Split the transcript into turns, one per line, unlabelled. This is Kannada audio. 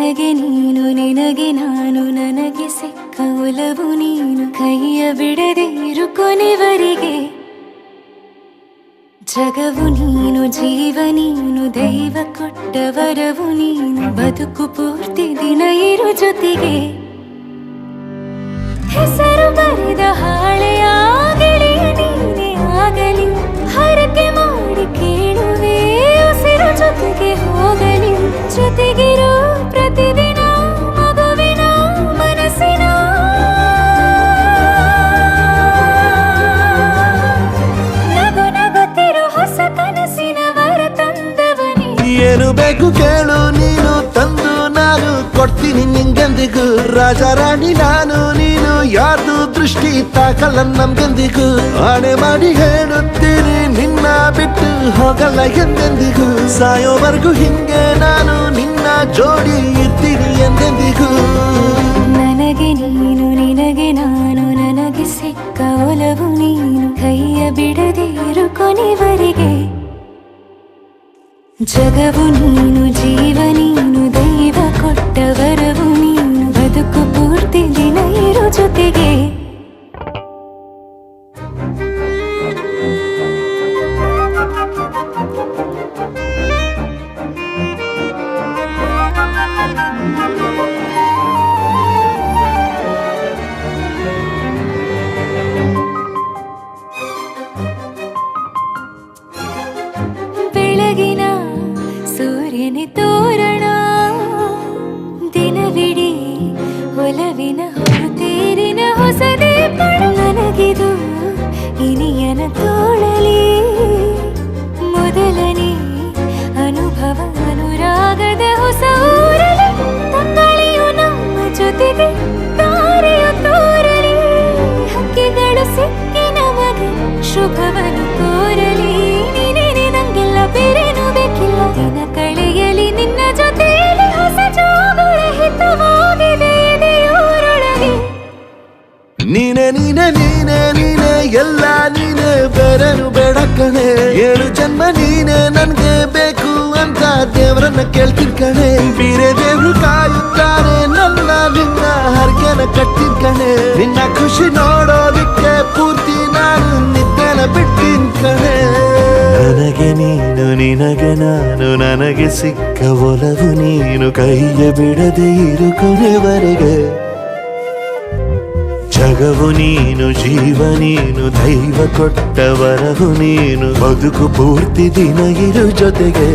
ನನಗೆ ನೀನು ನಿನಗೆ ನಾನು ನನಗೆ ಸಿಕ್ಕ ಒಲವು ನೀನು ಕೈಯ ಬಿಡದೆ ಇರು ಕೊನೆವರೆಗೆ ಜಗವು ನೀನು ಜೀವ ನೀನು ದೈವ ಕೊಟ್ಟ ವರವು ನೀನು ಬದುಕು ಪೂರ್ತಿ ದಿನ ಇರು ಜೊತೆಗೆ ಹೆಸರು ಬರೆದ ಹಾಳೆಯ ಗೆಳೆಯ ನೀನೇ ಆಗಲಿ ಹರಕೆ ಮಾಡಿ ಕೇಳುವೆ ಉಸಿರು ಜೊತೆಗೆ ಹೋಗಲಿ ಜೊತೆಗಿರೋ ಪ್ರತಿದಿನ ಮಗುವಿನ ಮನಸ್ಸಿನ ನಗು ನಗುತ್ತಿರೋ ಹೊಸ ಕನಸಿನ ವರ ತಂದವನೇ
ಏನು ಬೇಕು ಕೇಳು ನೀನು ತಂದು ನಾನು ಕೊಡ್ತೀನಿ ನಿಂಗೆಂದಿಗೂ ರಾಜ ರಾಣಿ ನಾನು ನೀನು ಯಾರ್ದು ದೃಷ್ಟಿ ತಾಕಲ್ಲ ನಮ್ಗೆಂದಿಗೂ ಆಣೆ ಮಾಡಿ ಹೇಳುತ್ತೀನಿ ನಿನ್ನ ಬಿಟ್ಟು ಹೋಗಲ್ಲ ಎಂದೆಂದಿಗೂ ಸಾಯೋವರೆಗೂ ಹಿಂಗೆ ನಾನು ನಿನ್ನ ಜೋಡಿ ಇರ್ತೀನಿ ಎಂದೆಂದಿಗೂ
ನನಗೆ ನೀನು ನಿನಗೆ ನಾನು ನನಗೆ ಸಿಕ್ಕ ಒಲವು ನೀನು ಕೈಯ ಬಿಡದೆ ಇರು ಕೊನೆವರೆಗೆ ಜಗವು ನೀನು ಜೀವ ನೀನು ದೈವ ಕೊಟ್ಟ ವರವು ನೀನು ಬದುಕು ಪೂರ್ತಿ ದಿನ ಇರು ಜೊತೆಗೆ ಬೆಳಗಿನ ಸೂರ್ಯನೇ ತೋರಣ ದಿನವಿಡೀ ಒಲವಿನ ಹೊರತೇರಿನ ಹೊಸದೇ ಪಡ ನನಗಿದು ಇನಿಯನ ತೋಳಲಿ ಮೊದಲನೇ ಅನುಭವ ಅನುರಾಗದ ಹೊಸ ಊರಲಿ ತಂಗಳಿಯು ನಮ್ಮ ಜೊತೆಗೆ ತಾರೆಯು ತೋರಲಿ ಹಕ್ಕಿಗಳು ಸಿಕ್ಕಿ ನಮಗೆ ಶುಭವನ್ನು ಕೋರಲಿ ಬೇರೇನು ಬೇಕಿಲ್ಲ ದಿನ ಕಳೆಯಲಿ ನಿನ್ನ ಜೊತೆಯಲ್ಲಿ ಹೊಸ ಜೋಗುಳ ಹಿತವಾಗಿದೆ ಇದೆಯೂರೊಳಗೆ
ನೀನೆ ನೀನೆ ನೀನೆ ನೀನೆ ಎಲ್ಲ ನೀನೆ ಬೇರೆನು ಬೇಡ ಕಣೆ 7 ಜನ್ಮ ನೀನೆ ನನ್ಗೆ ಬೇಕು ಅಂತ ದೇವರನ್ನ ಕೇಳ್ತೀನಿ ಕಣೆ ಬೇರೆ ದೇವ್ರು ಕಾಯುತ್ತಾರೆ ನನ್ನ ನಿನ್ನ ಹರಕೆನ ಕಟ್ತೀನಿ ಕಣೆ ನಿನ್ನ ಖುಷಿ ನೋಡೋದಿಕ್ಕೆ ಪೂರ್ತಿ ನಾನು ನಿದ್ದೆನ ಬಿಟ್ಟಿನ್ ಕಣೆ ನನಗೆ ನೀನು ನಿನಗೆ ನಾನು ನನಗೆ ಸಿಕ್ಕ ಒಲವು ನೀನು ಕೈಯ ಬಿಡದೆ ಇರು ಕೊನೆವರೆಗೆ ಜಗವು ನೀನು ಜೀವ ನೀನು ದೈವ ಕೊಟ್ಟ ವರವು ನೀನು ಬದುಕು ಪೂರ್ತಿ ದಿನ ಇರು ಜೊತೆಗೆ